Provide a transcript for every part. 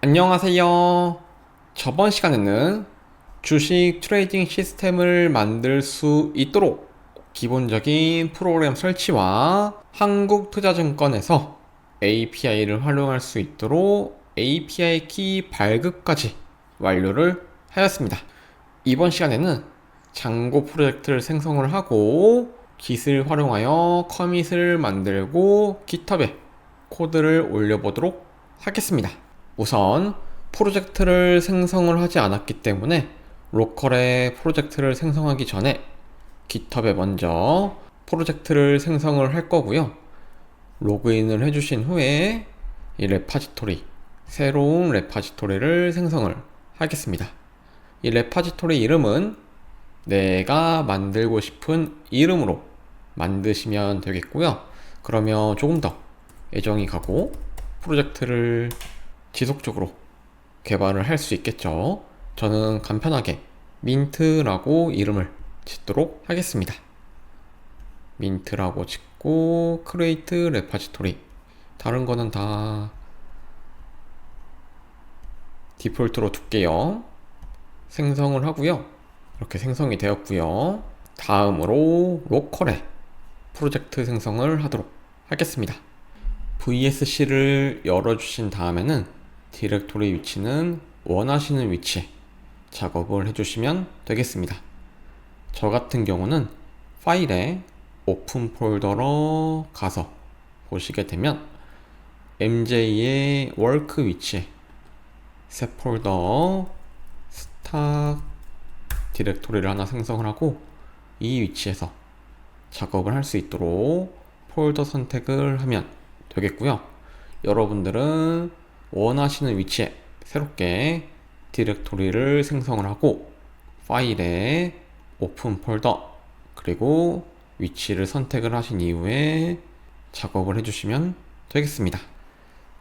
안녕하세요. 저번 시간에는 주식 트레이딩 시스템을 만들 수 있도록 기본적인 프로그램 설치와 한국투자증권에서 API를 활용할 수 있도록 API 키 발급까지 완료를 하였습니다. 이번 시간에는 잔고 프로젝트를 생성을 하고 Git을 활용하여 커밋을 만들고 GitHub에 코드를 올려보도록 하겠습니다. 우선 프로젝트를 생성을 하지 않았기 때문에 로컬에 프로젝트를 생성하기 전에 GitHub에 먼저 프로젝트를 생성을 할 거고요. 로그인을 해주신 후에 이 레파지토리, 새로운 레파지토리를 생성을 하겠습니다. 이 레파지토리 이름은 내가 만들고 싶은 이름으로 만드시면 되겠고요. 그러면 조금 더 애정이 가고 프로젝트를 지속적으로 개발을 할 수 있겠죠. 저는 간편하게 민트라고 이름을 짓도록 하겠습니다. 민트라고 짓고 크리에이트 레파지토리, 다른 거는 다 디폴트로 둘게요. 생성을 하고요. 이렇게 생성이 되었고요. 다음으로 로컬에 프로젝트 생성을 하도록 하겠습니다. VSC를 열어주신 다음에는 디렉토리 위치는 원하시는 위치에 작업을 해주시면 되겠습니다. 저 같은 경우는 파일에 오픈 폴더로 가서 보시게 되면 MJ의 워크 위치에 새 폴더 스탁 디렉토리를 하나 생성을 하고 이 위치에서 작업을 할 수 있도록 폴더 선택을 하면 되겠고요. 여러분들은 원하시는 위치에 새롭게 디렉토리를 생성을 하고 파일에 오픈 폴더 그리고 위치를 선택을 하신 이후에 작업을 해주시면 되겠습니다.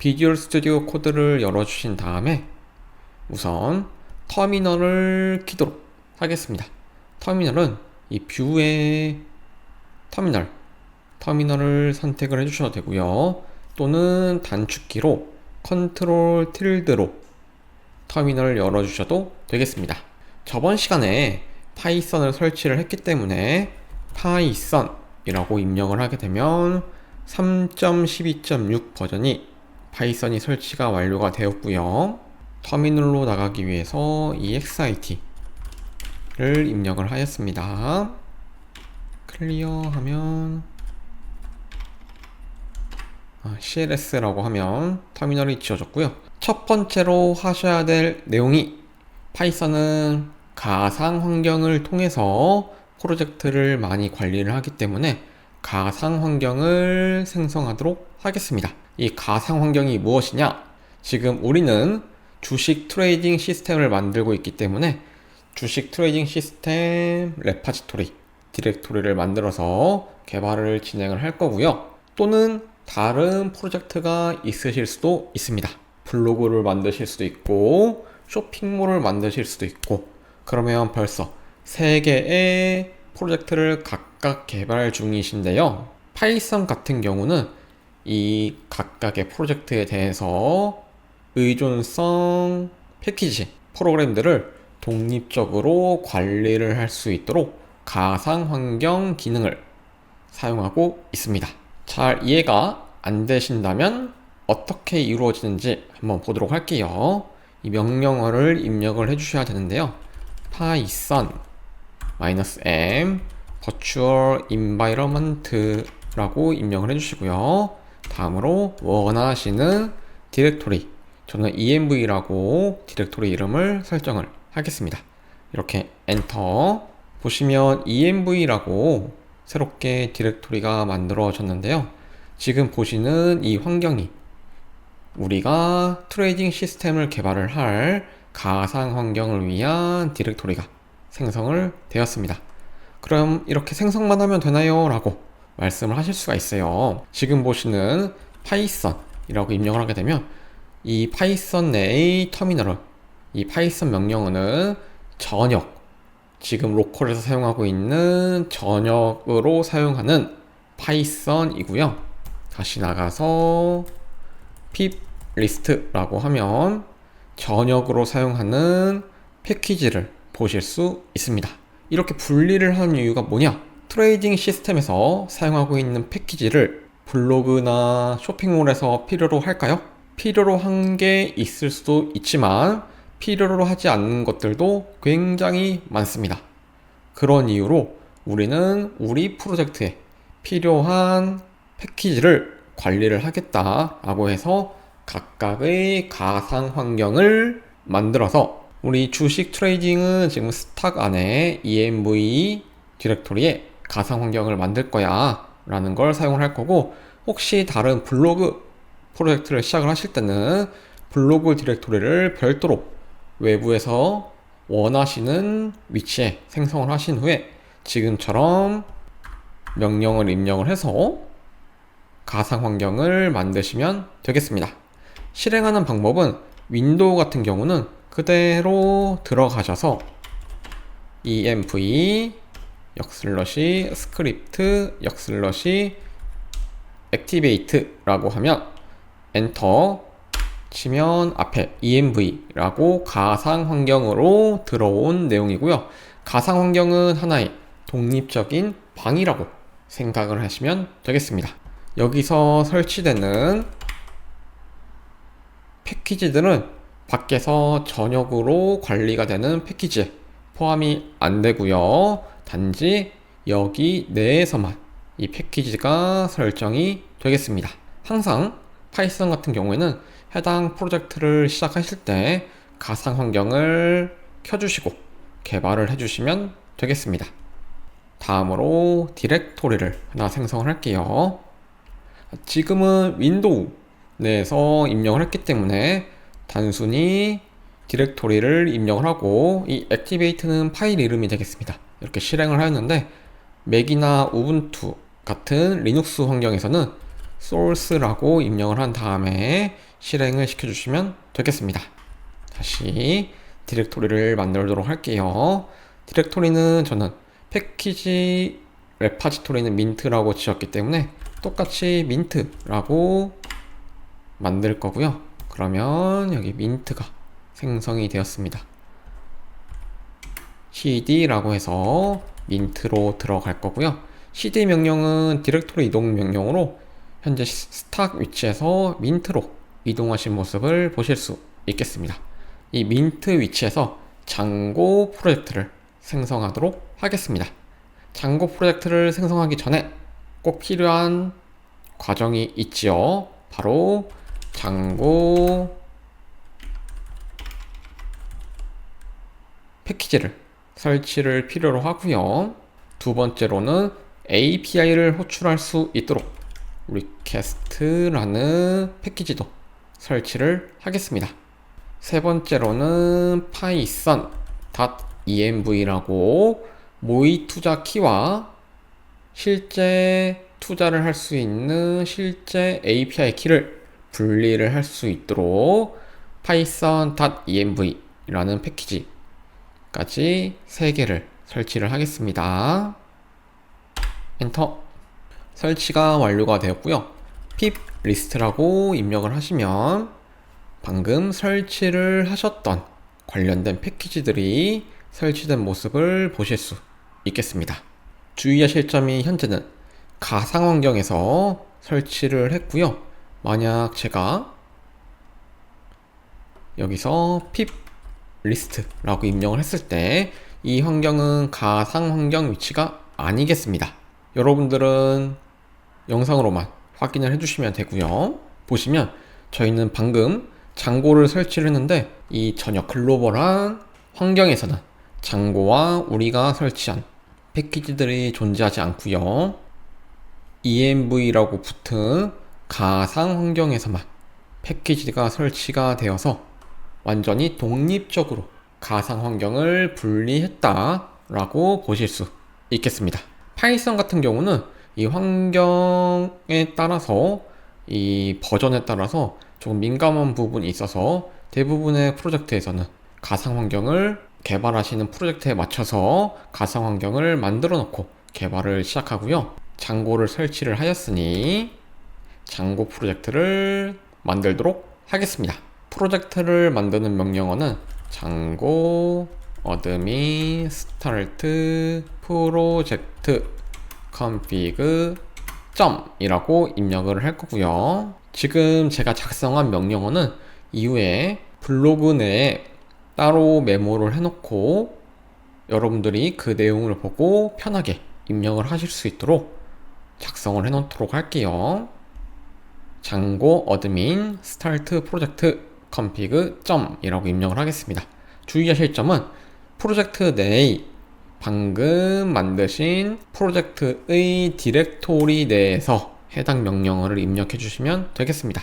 비주얼 스튜디오 코드를 열어주신 다음에 우선 터미널을 키도록 하겠습니다. 터미널은 이 뷰의 터미널을 선택을 해주셔도 되고요. 또는 단축키로 컨트롤 틸드로 터미널을 열어주셔도 되겠습니다. 저번 시간에 파이썬을 설치를 했기 때문에 파이썬이라고 입력을 하게 되면 3.12.6 버전이 파이썬이 설치가 완료가 되었고요. 터미널로 나가기 위해서 exit를 입력을 하였습니다. 클리어하면 CLS라고 하면 터미널이 지워졌고요. 첫 번째로 하셔야 될 내용이 파이썬은 가상 환경을 통해서 프로젝트를 많이 관리를 하기 때문에 가상 환경을 생성하도록 하겠습니다. 이 가상 환경이 무엇이냐? 지금 우리는 주식 트레이딩 시스템을 만들고 있기 때문에 주식 트레이딩 시스템 레파지토리 디렉토리를 만들어서 개발을 진행을 할 거고요. 또는 다른 프로젝트가 있으실 수도 있습니다. 블로그를 만드실 수도 있고 쇼핑몰을 만드실 수도 있고, 그러면 벌써 3개의 프로젝트를 각각 개발 중이신데요. 파이썬 같은 경우는 이 각각의 프로젝트에 대해서 의존성 패키지 프로그램들을 독립적으로 관리를 할 수 있도록 가상 환경 기능을 사용하고 있습니다. 잘 이해가 안 되신다면 어떻게 이루어지는지 한번 보도록 할게요. 이 명령어를 입력을 해주셔야 되는데요. python -m virtual environment 라고 입력을 해주시고요. 다음으로 원하시는 디렉토리, 저는 env라고 디렉토리 이름을 설정을 하겠습니다. 이렇게 엔터 보시면 env라고 새롭게 디렉토리가 만들어졌는데요. 지금 보시는 이 환경이 우리가 트레이딩 시스템을 개발을 할 가상 환경을 위한 디렉토리가 생성을 되었습니다. 그럼 이렇게 생성만 하면 되나요? 라고 말씀을 하실 수가 있어요. 지금 보시는 파이썬이라고 입력을 하게 되면 이 파이썬 내의 터미널은, 이 파이썬 명령어는 전역, 지금 로컬에서 사용하고 있는 전역으로 사용하는 파이썬이고요. 다시 나가서 pip list라고 하면 전역으로 사용하는 패키지를 보실 수 있습니다. 이렇게 분리를 하는 이유가 뭐냐? 트레이딩 시스템에서 사용하고 있는 패키지를 블로그나 쇼핑몰에서 필요로 할까요? 필요로 한 게 있을 수도 있지만 필요로 하지 않는 것들도 굉장히 많습니다. 그런 이유로 우리는 우리 프로젝트에 필요한 패키지를 관리를 하겠다라고 해서 각각의 가상 환경을 만들어서 우리 주식 트레이딩은 지금 스탁 안에 ENV 디렉토리에 가상 환경을 만들 거야 라는 걸 사용을 할 거고, 혹시 다른 블로그 프로젝트를 시작을 하실 때는 블로그 디렉토리를 별도로 외부에서 원하시는 위치에 생성을 하신 후에 지금처럼 명령을 입력을 해서 가상 환경을 만드시면 되겠습니다. 실행하는 방법은 윈도우 같은 경우는 그대로 들어가셔서 env /script /activate 라고 하면 엔터 치면 앞에 env라고 가상 환경으로 들어온 내용이고요. 가상 환경은 하나의 독립적인 방이라고 생각을 하시면 되겠습니다. 여기서 설치되는 패키지들은 밖에서 전역으로 관리가 되는 패키지에 포함이 안 되고요. 단지 여기 내에서만 이 패키지가 설정이 되겠습니다. 항상 파이썬 같은 경우에는 해당 프로젝트를 시작하실 때 가상 환경을 켜주시고 개발을 해주시면 되겠습니다. 다음으로 디렉토리를 하나 생성을 할게요. 지금은 윈도우 내에서 입력을 했기 때문에 단순히 디렉토리를 입력을 하고 이 액티베이트는 파일 이름이 되겠습니다. 이렇게 실행을 하였는데 맥이나 우분투 같은 리눅스 환경에서는 source라고 입력을 한 다음에 실행을 시켜주시면 되겠습니다. 다시 디렉토리를 만들도록 할게요. 디렉토리는 저는 패키지 레파지토리는 민트라고 지었기 때문에 똑같이 민트라고 만들 거고요. 그러면 여기 민트가 생성이 되었습니다. cd라고 해서 민트로 들어갈 거고요. cd 명령은 디렉토리 이동 명령으로 현재 스탁 위치에서 민트로 이동하신 모습을 보실 수 있겠습니다. 이 민트 위치에서 장고 프로젝트를 생성하도록 하겠습니다. 장고 프로젝트를 생성하기 전에 꼭 필요한 과정이 있지요. 바로 장고 패키지를 설치를 필요로 하고요. 두 번째로는 API를 호출할 수 있도록 request라는 패키지도 설치를 하겠습니다. 세 번째로는 python.env라고 모의 투자 키와 실제 투자를 할 수 있는 실제 API 키를 분리를 할 수 있도록 python.env라는 패키지까지 3개를 설치를 하겠습니다. 엔터. 설치가 완료가 되었고요. pip list라고 입력을 하시면 방금 설치를 하셨던 관련된 패키지들이 설치된 모습을 보실 수 있겠습니다. 주의하실 점이 현재는 가상 환경에서 설치를 했고요. 만약 제가 여기서 pip list라고 입력을 했을 때 이 환경은 가상 환경 위치가 아니겠습니다. 여러분들은 영상으로만 확인을 해주시면 되고요. 보시면 저희는 방금 장고를 설치를 했는데 이 전혀 글로벌한 환경에서는 장고와 우리가 설치한 패키지들이 존재하지 않고요. env라고 붙은 가상 환경에서만 패키지가 설치가 되어서 완전히 독립적으로 가상 환경을 분리했다라고 보실 수 있겠습니다. 파이썬 같은 경우는 이 환경에 따라서 이 버전에 따라서 조금 민감한 부분이 있어서 대부분의 프로젝트에서는 가상 환경을 개발하시는 프로젝트에 맞춰서 가상 환경을 만들어 놓고 개발을 시작하고요. 장고를 설치를 하였으니 장고 프로젝트를 만들도록 하겠습니다. 프로젝트를 만드는 명령어는 장고 어드민 스타트 프로젝트 config 이라고 입력을 할 거고요. 지금 제가 작성한 명령어는 이후에 블로그 내에 따로 메모를 해놓고 여러분들이 그 내용을 보고 편하게 입력을 하실 수 있도록 작성을 해놓도록 할게요. 장고 어드민 스타트 프로젝트 config 이라고 입력을 하겠습니다. 주의하실 점은 프로젝트 내의 방금 만드신 프로젝트의 디렉토리 내에서 해당 명령어를 입력해 주시면 되겠습니다.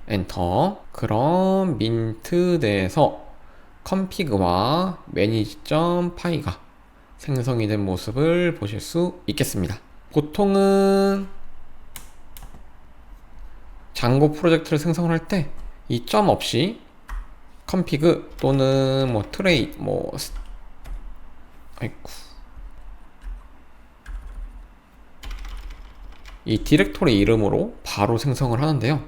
엔터. 그럼 민트 내에서 config와 manage.py가 생성이 된 모습을 보실 수 있겠습니다. 보통은 장고 프로젝트를 생성을 할 때 이 점 없이 config 또는 트레이 이 디렉토리 이름으로 바로 생성을 하는데요.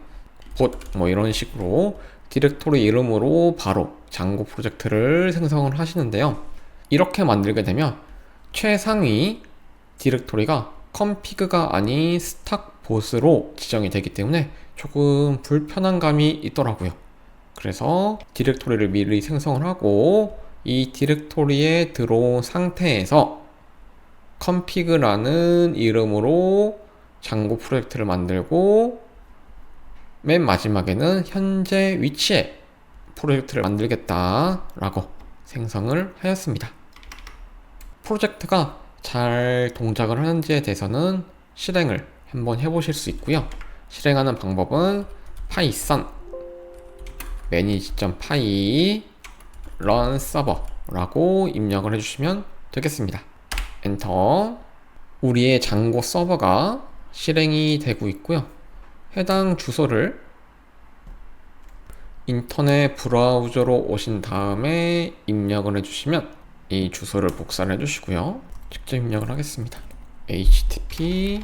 이런 식으로 디렉토리 이름으로 바로 장고 프로젝트를 생성을 하시는데요. 이렇게 만들게 되면 최상위 디렉토리가 config가 아닌 스탁봇으로 지정이 되기 때문에 조금 불편한 감이 있더라고요. 그래서 디렉토리를 미리 생성을 하고 이 디렉토리에 들어온 상태에서 config라는 이름으로 장고 프로젝트를 만들고 맨 마지막에는 현재 위치에 프로젝트를 만들겠다라고 생성을 하였습니다. 프로젝트가 잘 동작을 하는지에 대해서는 실행을 한번 해보실 수 있고요. 실행하는 방법은 python manage.py run server라고 입력을 해주시면 되겠습니다. 엔터. 우리의 장고 서버가 실행이 되고 있고요. 해당 주소를 인터넷 브라우저로 오신 다음에 입력을 해주시면 이 주소를 복사를 해주시고요. 직접 입력을 하겠습니다. http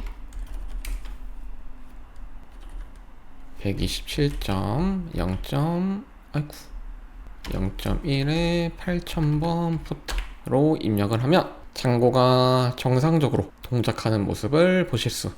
127.0.1에 8000번 포트로 입력을 하면 장고가 정상적으로 동작하는 모습을 보실 수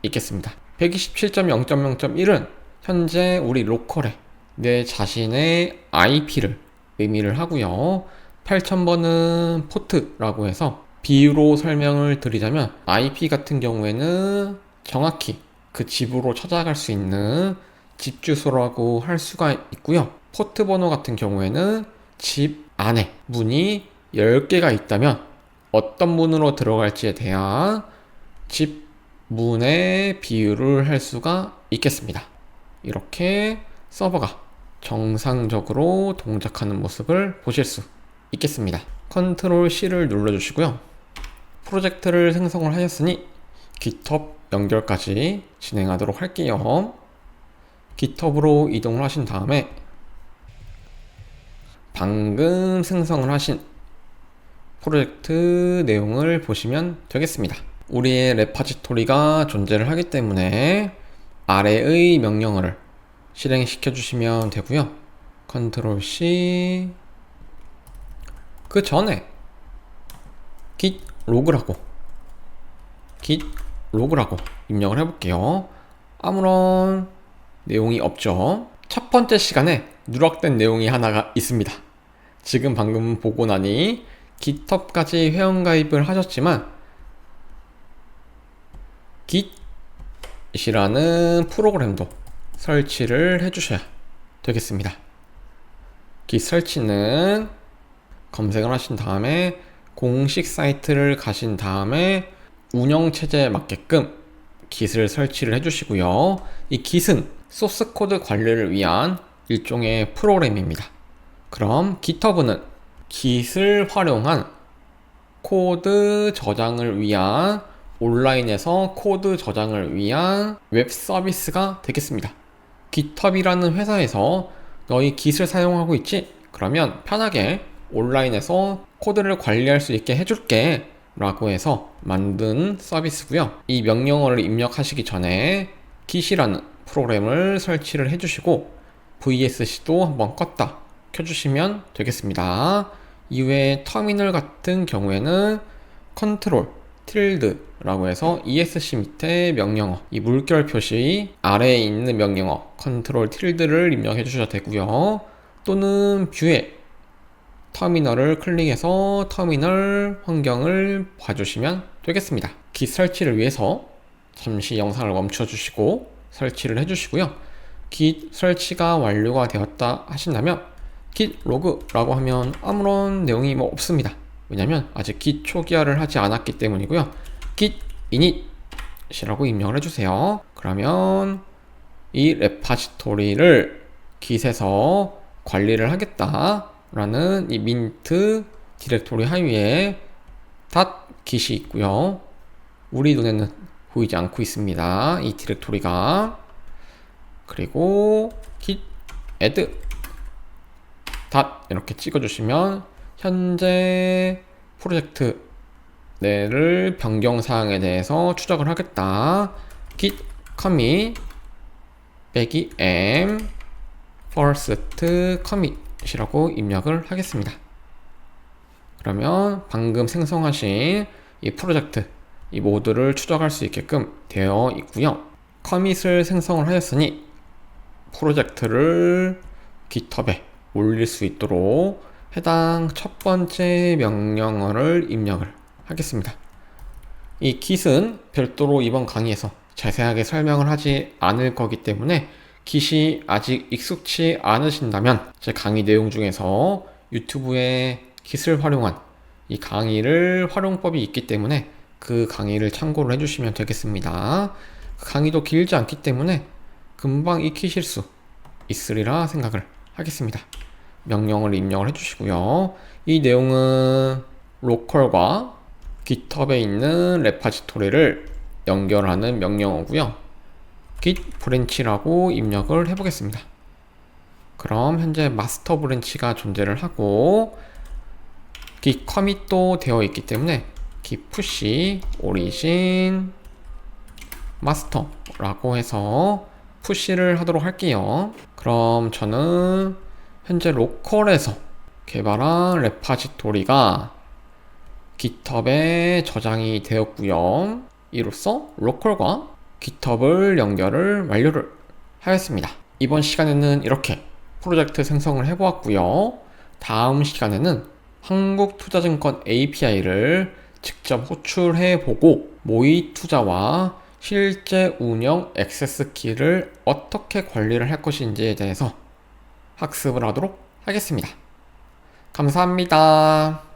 있겠습니다. 127.0.0.1은 현재 우리 로컬에 내 자신의 IP를 의미를 하고요. 8000번은 포트라고 해서 비유로 설명을 드리자면 IP 같은 경우에는 정확히 그 집으로 찾아갈 수 있는 집 주소라고 할 수가 있고요. 포트 번호 같은 경우에는 집 안에 문이 10개가 있다면 어떤 문으로 들어갈지에 대한 집 문의 비율을 할 수가 있겠습니다. 이렇게 서버가 정상적으로 동작하는 모습을 보실 수 있겠습니다. 컨트롤 C를 눌러주시고요. 프로젝트를 생성을 하였으니 GitHub 연결까지 진행하도록 할게요. GitHub으로 이동을 하신 다음에 방금 생성을 하신 프로젝트 내용을 보시면 되겠습니다. 우리의 레파지토리가 존재를 하기 때문에 아래의 명령어를 실행시켜 주시면 되고요. 컨트롤 C. 그 전에 git 로그라고 입력을 해볼게요. 아무런 내용이 없죠. 첫 번째 시간에 누락된 내용이 하나가 있습니다. 지금 방금 보고 나니 GitHub까지 회원가입을 하셨지만 git이라는 프로그램도 설치를 해주셔야 되겠습니다. git 설치는 검색을 하신 다음에 공식 사이트를 가신 다음에 운영체제에 맞게끔 git을 설치를 해주시고요. 이 git은 소스 코드 관리를 위한 일종의 프로그램입니다. 그럼 GitHub는 git을 활용한 코드 저장을 위한 온라인에서 코드 저장을 위한 웹 서비스가 되겠습니다. GitHub이라는 회사에서 너희 git을 사용하고 있지? 그러면 편하게 온라인에서 코드를 관리할 수 있게 해줄게 라고 해서 만든 서비스고요. 이 명령어를 입력하시기 전에 git이라는 프로그램을 설치를 해주시고 VSC도 한번 껐다 켜주시면 되겠습니다. 이외에 터미널 같은 경우에는 컨트롤 틸드라고 해서 ESC 밑에 명령어, 이 물결 표시 아래에 있는 명령어 컨트롤 틸드를 입력해 주셔도 되고요. 또는 뷰에 터미널을 클릭해서 터미널 환경을 봐주시면 되겠습니다. 깃 설치를 위해서 잠시 영상을 멈춰 주시고 설치를 해 주시고요. 깃 설치가 완료가 되었다 하신다면 깃 로그라고 하면 아무런 내용이 없습니다. 왜냐면 아직 깃 초기화를 하지 않았기 때문이고요. 깃 init이라고 입력을 해주세요. 그러면 이 레파지토리를 깃에서 관리를 하겠다라는 이 민트 디렉토리 하위에 닷깃이 있고요. 우리 눈에는 보이지 않고 있습니다. 이 디렉토리가. 그리고 git add 닷 이렇게 찍어주시면 현재 프로젝트 내를 변경사항에 대해서 추적을 하겠다. git commit 빼기 m first commit이라고 입력을 하겠습니다. 그러면 방금 생성하신 이 프로젝트 이 모드를 추적할 수 있게끔 되어 있고요. 커밋을 생성을 하였으니 프로젝트를 깃허브에 올릴 수 있도록 해당 첫 번째 명령어를 입력을 하겠습니다. 이 깃은 별도로 이번 강의에서 자세하게 설명을 하지 않을 거기 때문에 깃이 아직 익숙치 않으신다면 제 강의 내용 중에서 유튜브에 깃을 활용한 이 강의를 활용법이 있기 때문에 그 강의를 참고를 해주시면 되겠습니다. 그 강의도 길지 않기 때문에 금방 익히실 수 있으리라 생각을 하겠습니다. 명령을 입력을 해주시고요. 이 내용은 로컬과 깃허브에 있는 레파지토리를 연결하는 명령어고요. git 브랜치라고 입력을 해보겠습니다. 그럼 현재 마스터 브랜치가 존재를 하고 git commit도 되어 있기 때문에 git push origin master라고 해서 푸시를 하도록 할게요. 그럼 저는 현재 로컬에서 개발한 레파지토리가 깃허브에 저장이 되었고요. 이로써 로컬과 깃허브를 연결을 완료를 하였습니다. 이번 시간에는 이렇게 프로젝트 생성을 해보았고요. 다음 시간에는 한국투자증권 API를 직접 호출해보고 모의 투자와 실제 운영 액세스 키를 어떻게 관리를 할 것인지에 대해서 학습을 하도록 하겠습니다. 감사합니다.